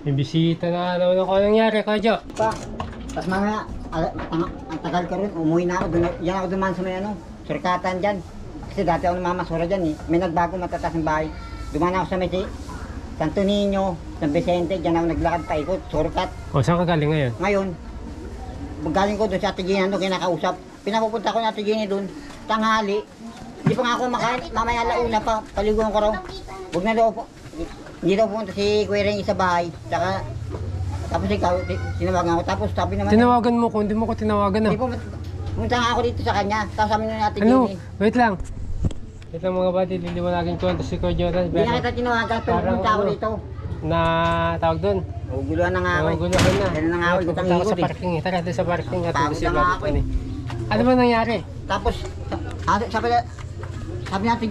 May bisita na naman ako. Anong nangyari, Kadyo? Pa, tapos mamaya, ang tagal ka rin, umuwi na ako. Yan ako dumaan sa may surkatan dyan. Kasi dati ako namamasura dyan eh. May nagbago matatas ng bahay. Dumaan ako sa may Santo Niño, San Vicente, dyan ako naglakad paikot, surkat. O, saan ka galing ngayon? Ngayon, galing ko doon sa Ate Gina doon, kinakausap. Pinapupunta ko na Ate Gina doon, tanghali. Hindi pa nga ako makain, mamaya launa pa, paliguan ko raw. Huwag na daw po. Hindi daw pumunta si Kuya Rengi sa bahay. Saka, tapos ikaw, tinawagan ako. Tapos sabi naman, Tinawagan mo ko, hindi mo ko tinawagan hindi pumunta nga ako dito sa kanya. Tapos sabi nung Ate Ano? Gina. Wait lang. Wait lang mga buddy, liliwanagin ko ito si Kuya Jonas. Hindi na kita tinawagan, pero Parang pumunta ako ano? dito. Na tawag doon. Guluhan na nga ako. Guluhan na. Yan na nga ako, ikot ang Pupunta ako ikot sa eh. parking. Tara, doon sa parking. At Pagod si na nga buddy ako ko eh. Ano ba nangyari? Tapos, sabi natin,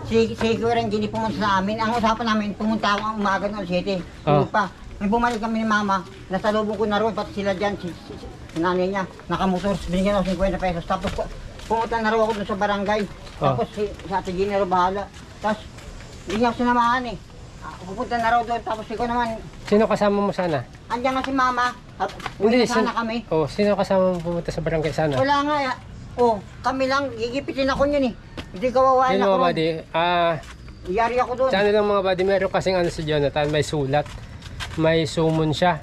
si Kuya Rengi hindi pumunta sa amin. Ang usapan namin, pumunta ako ang umaga ng 7. Tulog pa. May bumalik kami ni Mama, nasa lubong ko na roon, pati sila dyan, si nanay niya, nakamotor, binigyan ako 50 pesos. Tapos pumunta na raw ako dun sa barangay. Tapos si Ate Gina raw bahala. Tapos hindi niya ako sinamahan eh. Pupunta na raw doon, tapos ikaw naman, Sino kasama mo sana? andyan nga si Mama. Hindi sana kami. Oh, sino kasama mo pumunta sa barangay sana? Wala nga eh. Oh, kami lang, gigipitin ako yun eh. Hindi kawawain Yun ako. mga buddy, Iyari ako doon. sa ano lang mga buddy, meron kasing ano si Jonathan, may sulat. May summon siya.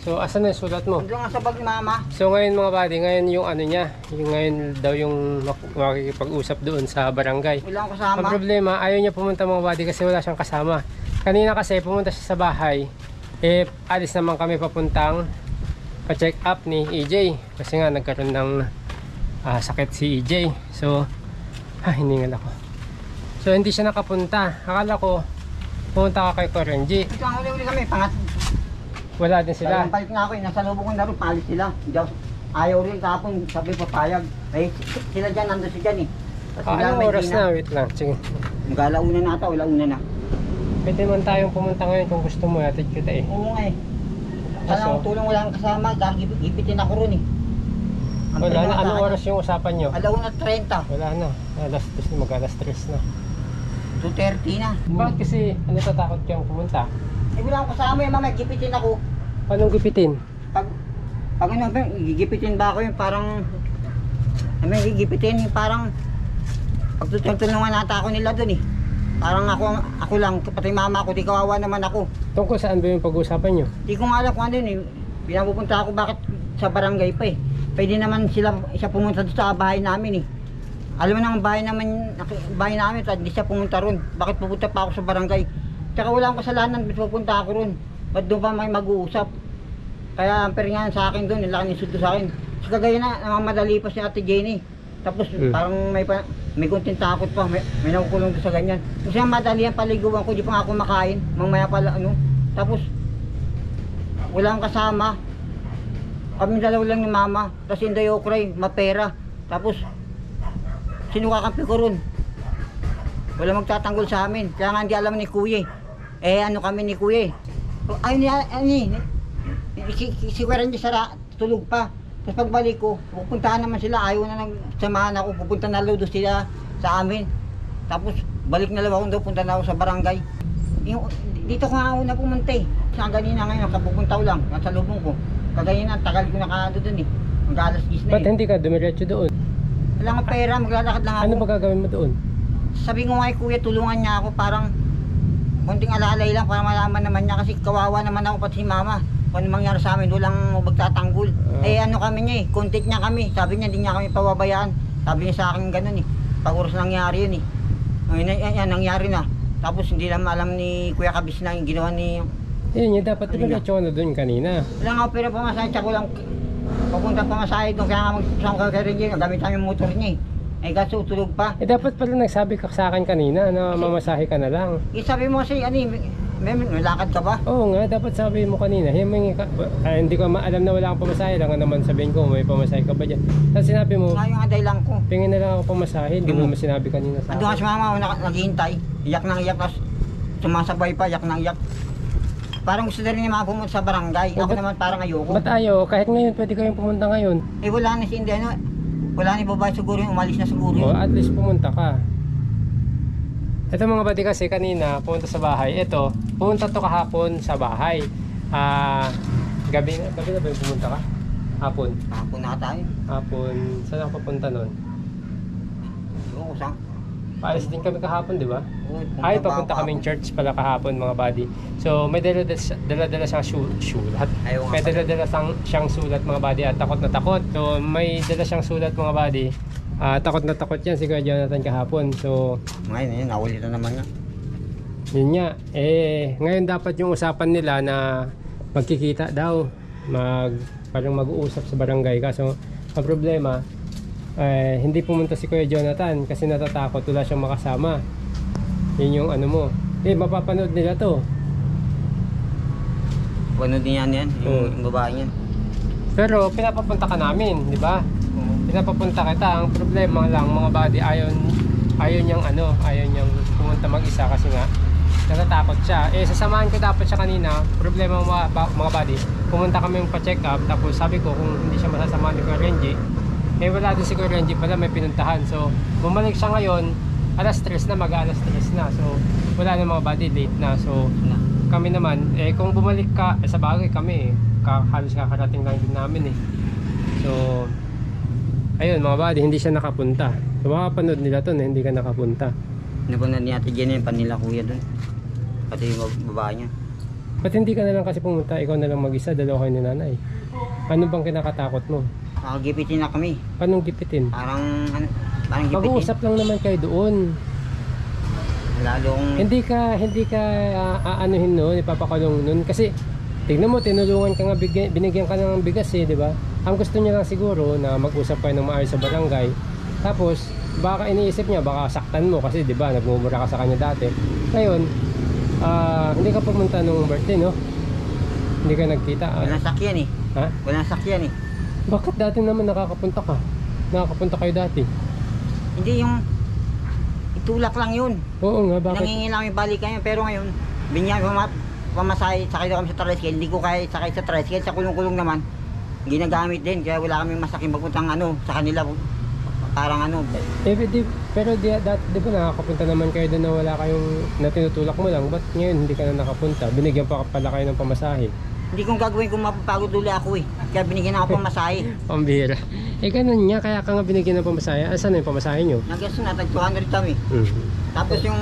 So, asan na yung sulat mo? Doon nga sa bag ni Mama. So ngayon mga buddy, ngayon yung ano niya, yung ngayon daw yung makikipag-usap doon sa barangay. Wala akong kasama. Ang problema, ayaw niya pumunta mga buddy kasi wala siyang kasama. Kanina kasi pumunta siya sa bahay, eh alis naman kami papuntang pa-check up ni EJ. Kasi nga nagkaroon ng sakit si EJ. So, hiningal ako. So hindi siya nakapunta. Akala ko, pumunta ka kay Korenji. Ito ang uli-uli kami, pangat. Wala din sila. Palit na ako eh, nasa lubong ko na rin, palit sila. Hindi ako, ayaw rin kahapon, sabi papayag. Eh, sila dyan, nandun si dyan eh. Tapos sila, Anong may oras Gina. na? Wait lang. Sige. Mag-alauna na ata, wala una na. Pwede man tayong pumunta ngayon kung gusto mo. Hatid kita eh. Oo nga eh. Sana Kaso? akong tulong, wala kang kasama, dahil gipitin ako ron eh. Ang Wala na. pinaka- Anong oras yung usapan nyo? Alauna 30, Wala na. Alas 2 na. Mag-alas 3 na. 2:30 na. Bakit kasi natatakot kang pumunta? Eh, wala akong kasama eh, mama, gipitin ako. Anong gupitin? Pag ano ba, gigipitin ba ako yun, parang, gigipitin, parang, pagtutulungan nata ako nila dun eh. Parang ako lang, pati mama ako, di kawawa naman ako. Tungkol saan ba yung pag-uusapan nyo? Di ko nga alam kung ano yun eh. Pinapupunta ako bakit sa barangay pa eh. Pwede naman siya pumunta doon sa bahay namin eh. Alam mo naman bahay namin, hindi siya pumunta ron. Bakit pupunta pa ako sa barangay? Tsaka wala akong kasalanan, pupunta ako ron. Ba't doon pa may mag-uusap? Kaya ang nga sa akin doon, nila insulto sa akin. Sa kagaya na, namamadali pa si Ate Jenny. Tapos parang may kunting takot pa, may nakukulong doon sa ganyan. Kasi ang madali ang paliguan ko, di pa nga ako makain. Mamaya pala ano. Tapos, wala akong kasama. Kami dalawa lang ni Mama. Tapos Inday Okray, mapera. Tapos, sinukakampi ko ron. Wala magtatanggol sa amin. Kaya nga hindi alam ni Kuya. Ano kami ni Kuya. Si Kuya rin sara, tulog pa. Tapos pagbalik ko, pupuntahan naman sila. Ayaw na nagsamahan ako. Pupunta na lodo sila sa amin. Tapos, balik na lang ako doon. Punta na ako sa barangay. Dito ko nga una pumunta eh. Sa ganina ngayon, nakapupuntaw lang. Nasa lubong ko. Kagaya na, tagal ko nakado doon eh. Mag-alas 10 na Ba't eh. hindi ka dumiretso doon? Wala akong pera, maglalakad lang ako. Ano ba gagawin mo doon? Sabi ko nga kay Kuya, tulungan niya ako. Parang konting alalay lang para malaman naman niya. Kasi kawawa naman ako pati si Mama. Kung ano mangyari sa amin, walang magtatanggol. Ano kami niya eh, contact niya kami. Sabi niya, hindi niya kami pababayaan. Sabi niya sa akin ganun eh. Pag oras nangyari yun eh. Yan, nangyari na. Tapos hindi lang alam ni Kuya Kabis na yung ginawa ni... Yun, dapat dumiretso ka na doon kanina. Wala nga pera pamasahe, tsaka ko lang papunta pamasahe doon. Kaya nga magsasama ka kay Renji, gamit namin yung motor niya eh. Kaso tulog pa. Dapat pala nagsabi ka sa akin kanina na mamasahe ka na lang. Sabi mo kasi, may lakad ka ba? Oo nga, dapat sabi mo kanina. Hindi ko alam na wala kang pamasahe. Lang naman sabihin ko, may pamasahe ka ba dyan? Tapos sinabi mo, Nga yung aday lang ko. tingin na lang ako pamasahe. Hindi mo naman sinabi kanina sa Ando nga akin. si Mama, naghihintay. Iyak nang iyak, tapos sumasabay pa, iyak nang iyak. Parang gusto na rin yung mga pumunta sa barangay. Ako naman parang ayoko. Ba't ayaw? Kahit ngayon, pwede kayong pumunta ngayon. Wala na si Inday, wala ni babae siguro yung umalis na siguro O, yun. at least pumunta ka. Ito mga bati kasi kanina, pumunta sa bahay. Ito, pumunta to kahapon sa bahay. Gabi na ba yung pumunta ka? Hapon. Hapon na tayo. Hapon. Saan ako papunta nun? Ewan ko saan. Paalis din kami kahapon, di ba? Oo, Ay, ba papunta ako kaming church pala kahapon, mga buddy. So, may dala-dala siyang sulat. Ayaw nga May pala. dala-dala siyang sulat, mga buddy, at takot na takot. So, may dala siyang sulat, mga buddy. Takot na takot yan si Kuya Jonathan kahapon. So, Ngayon, naulit na naman nga. yun nga. Ngayon dapat yung usapan nila na magkikita daw. Parang mag-uusap sa barangay. Kaso, ang problema, hindi pumunta si Kuya Jonathan kasi natatakot, wala siyang makasama. Yun yung ano mo. Mapapanood nila to. Ano din yan, Oo. yung babae yan. Pero pinapapunta ka namin, di ba? Pinapapunta kita. Ang problema lang, mga buddy, ayaw niyang pumunta mag-isa kasi nga natatakot siya. Sasamahan ko dapat siya kanina. Problema mga buddy, pumunta kami yung pa-check up, tapos sabi ko kung hindi siya masasamahan ni Kuya Renji, wala din si Kuya Renji pala, may pinuntahan. So bumalik siya ngayon, alas 3 na, mag-alas 3 na. So wala na mga buddy, late na. So kami naman, kung bumalik ka, sa bagay kami halos kakarating lang din namin So ayun mga buddy, hindi siya nakapunta. So makapanood nila to na hindi ka nakapunta. Napanood ni Ate Jenny yung panila kuya doon. Pati yung babae niya. Ba't hindi ka na lang kasi pumunta, ikaw na lang mag-isa, dalawa kayo ni nanay? Ano bang kinakatakot mo? Nakagipitin na kami. Paano gipitin? Parang gipitin. Mag-uusap lang naman kayo doon. Lalo kong... Hindi ka aanuhin noon, ipapakulong noon. Kasi tignan mo, tinulungan ka nga, binigyan ka ng bigas di ba? Ang gusto niya lang siguro na mag-usap kayo ng maayos sa barangay. Tapos, baka iniisip niya, baka saktan mo kasi di ba, nagmumura ka sa kanya dati. Ngayon, hindi ka pumunta nung birthday, no? Hindi ka nagkita. Walang sakyan Ha? Walang sakyan Bakit dati naman nakakapunta ka? Nakakapunta kayo dati? Hindi yung... Itulak lang yun. Oo nga, bakit? Nangingilang yung balik kayo. Pero ngayon, binyag pamasahe, sakay daw kami sa tricycle. Hindi ko kaya sakay sa tricycle. Sa kulong-kulong naman, ginagamit din. Kaya wala kaming masaking magpuntang sa kanila. Parang pero dati di ba nakakapunta naman kayo doon na wala kayong natinutulak mo lang? Ba't ngayon hindi ka na nakapunta? Binigyan pa pala kayo ng pamasahe. Hindi kong gagawin kung mapapagod uli ako Kaya binigyan ako pamasahe. Pambira. Ganun nga, kaya ka nga binigyan ng pamasahe. Saan na yung pamasahe nyo? Nagas na, tag 200 kami. Mm. Tapos yung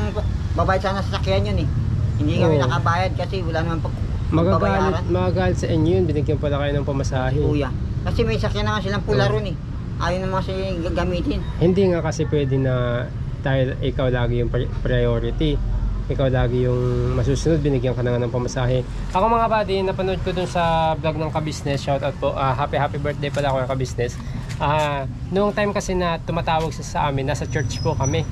babayad sana sa sakyan yun Hindi kami Oo. nakabayad kasi wala naman pagbabayaran. Magagalit sa inyo yun, binigyan pala kayo ng pamasahe. Kuya. Kasi may sakyan naman silang pula ron Ayaw naman kasi gagamitin. Hindi nga kasi pwede na dahil ikaw lagi yung priority. Ikaw lagi yung masusunod, binigyan ka na nga ng pamasahe. Ako mga buddy, napanood ko dun sa vlog ng Ka-Business. Shoutout po, happy birthday pala ako ng Ka-Business. Noong time kasi na tumatawag sa amin, nasa church po kami.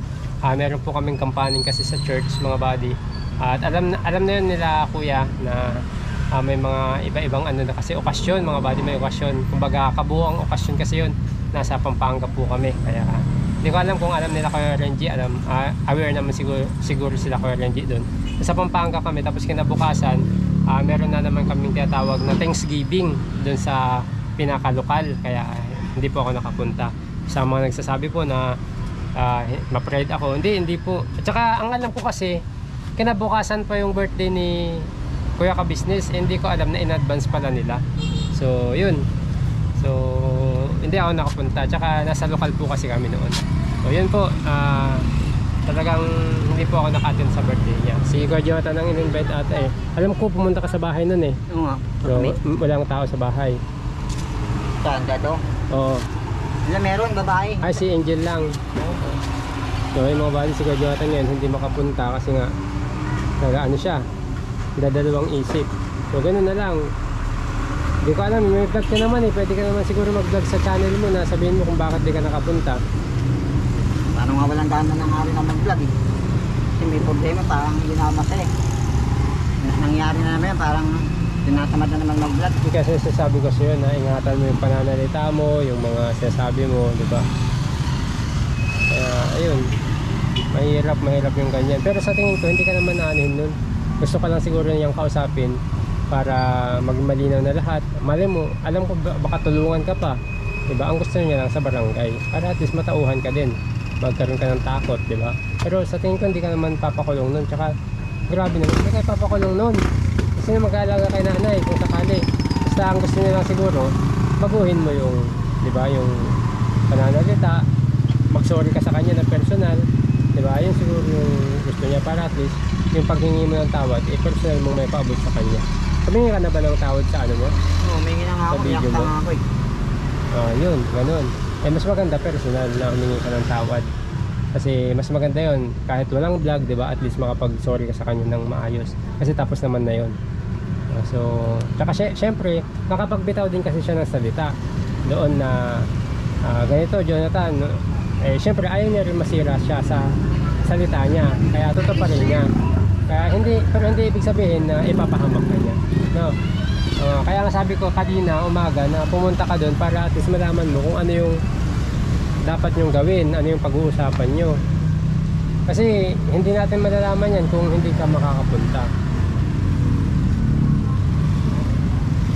Meron po kaming kampanin kasi sa church mga buddy. At alam na yun nila kuya na may mga iba-ibang na kasi okasyon mga buddy, may okasyon. Kumbaga kabuuang okasyon kasi yun. Nasa Pampanga po kami. Kaya hindi ko alam kung alam nila Kuya Renji, aware naman siguro sila Kuya Renji doon. Sa Pampanga kami, tapos kinabukasan, meron na naman kaming tinatawag na Thanksgiving doon sa pinakalokal. Kaya hindi po ako nakapunta. Sa mga nagsasabi po na ma-pride ako. Hindi po. At saka ang alam ko kasi, kinabukasan pa yung birthday ni Kuya Ka-Business. Hindi ko alam na in advance pala nila. So, yun. So, hindi ako nakapunta. Tsaka nasa lokal po kasi kami noon. So, yun po. Talagang hindi po ako naka-attend sa birthday niya. Si Kuya Jonathan ang in-invite ata Alam ko pumunta ka sa bahay noon Oo nga. So, walang tao sa bahay. Saan dato? Oo. Meron, babae. Ay, si Angel lang. So, yung mga bali si Kuya Jonathan yan, hindi makapunta kasi nga nag-ano siya, dadalawang isip. So, ganun na lang. Hindi ko alam, may vlog ka naman pwede ka naman siguro mag-vlog sa channel mo na sabihin mo kung bakit di ka nakapunta. Paano nga walang gana na nga rin na mag-vlog Kasi may problema, parang hindi na matay Nangyari na naman parang tinatamad na naman mag-vlog. Kasi sasabi ko sa'yo na ingatan mo yung pananalita mo, yung mga sinasabi mo, di ba? Kaya, ayun. Mahirap yung ganyan. Pero sa tingin ko, hindi ka naman naanin nun. Gusto ka lang siguro niyang kausapin para magmalinaw na lahat. Malay mo, alam ko baka tulungan ka pa. Diba? Ang gusto niya lang sa barangay para at least matauhan ka din. Magkaroon ka ng takot, diba? Pero sa tingin ko hindi ka naman papakulong nun. Tsaka grabe naman, hindi ka papakulong nun. sino mag-aalaga kay nanay kung sakali. Basta ang gusto niya lang siguro, baguhin mo yung, di ba, yung pananalita, mag-sorry ka sa kanya na personal, di ba? Yun siguro yung gusto niya para at least yung paghingi mo ng tawad, personal mong may paabot sa kanya. Humingi ka na ba ng tawad sa ano mo? Oo, may nga ako, Sa umiyak video pa mo? nga ako eh. Yun, ganun. Mas maganda personal na humingi ka ng tawad. Kasi mas maganda yun, kahit walang vlog, di ba? At least makapag-sorry ka sa kanya ng maayos. Kasi tapos naman na yun. So, tsaka syempre, nakapagbitaw din kasi siya ng salita. Doon na, ganito, Jonathan, no? Syempre, ayaw niya rin masira siya sa salita niya. Kaya totoo pa rin niya. Kaya pero hindi ibig sabihin na ipapahamak ka niya. No? Kaya nga sabi ko kanina, umaga, na pumunta ka doon para at least malaman mo kung ano yung dapat nyong gawin, ano yung pag-uusapan nyo. Kasi hindi natin malalaman yan kung hindi ka makakapunta.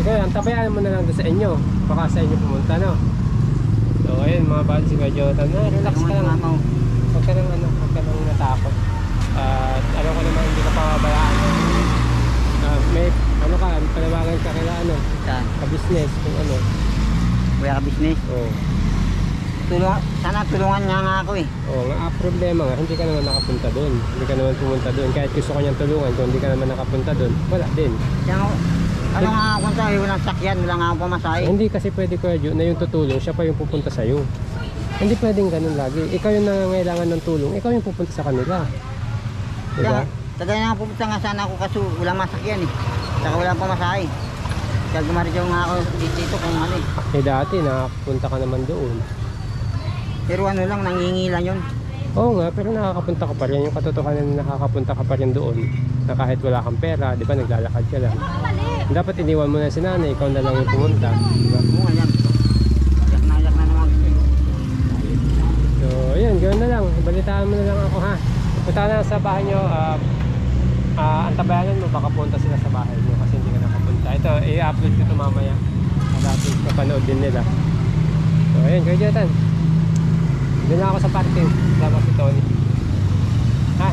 Ikaw yan, tabayaan mo na lang doon sa inyo. Baka sa inyo pumunta, no? So ayun mga bali, si Kuya Jonathan, relax ka lang. Huwag ka nang natakot. At alam ko naman hindi ka pababayaan. May ano ka, panawagan ka kaya ano, Saan? ka-business, kung ano. Kuya ka business. Oo. Sana tulungan nga ako eh. Oo nga, problema nga, hindi ka naman nakapunta doon. Hindi ka naman pumunta doon. Kahit gusto ko niyang tulungan, kung hindi ka naman nakapunta doon, wala din. Ano nga ako kung sa'yo, walang sakyan, wala nga ako pamasahe. Hindi kasi pwede Kuya Jo na yung tutulong, siya pa yung pupunta sa'yo. Hindi pwedeng ganun lagi. Ikaw yung nangangailangan ng tulong, ikaw yung pupunta sa kanila. Diba? Tagay na nga pupunta nga sana ako kaso walang masakyan eh. Saka walang pamasahe. Kaya gumaradyaw nga ako dito kung ano eh. Dati nakapunta ka naman doon. Pero ano lang, nangingi lang yun. Oo nga, pero nakakapunta ka pa rin. Yung katotohanan na nakakapunta ka pa rin doon. Na kahit wala kang pera, di ba, naglalakad ka lang. Dapat iniwan mo na si nanay, ikaw na lang yung pumunta. Diba? Oo nga yan. Yak na naman. So, ayun, gawin na lang. Balitaan mo na lang ako, ha. Punta na sa bahay nyo. Antabayanan mo, baka punta sila sa bahay nyo kasi hindi ka nakapunta. Ito, i-upload ko ito mamaya. Dapat kapanood din nila. So, ayun, Kuya Jonathan. Doon na ako sa parking. Sama si Tony. Ha?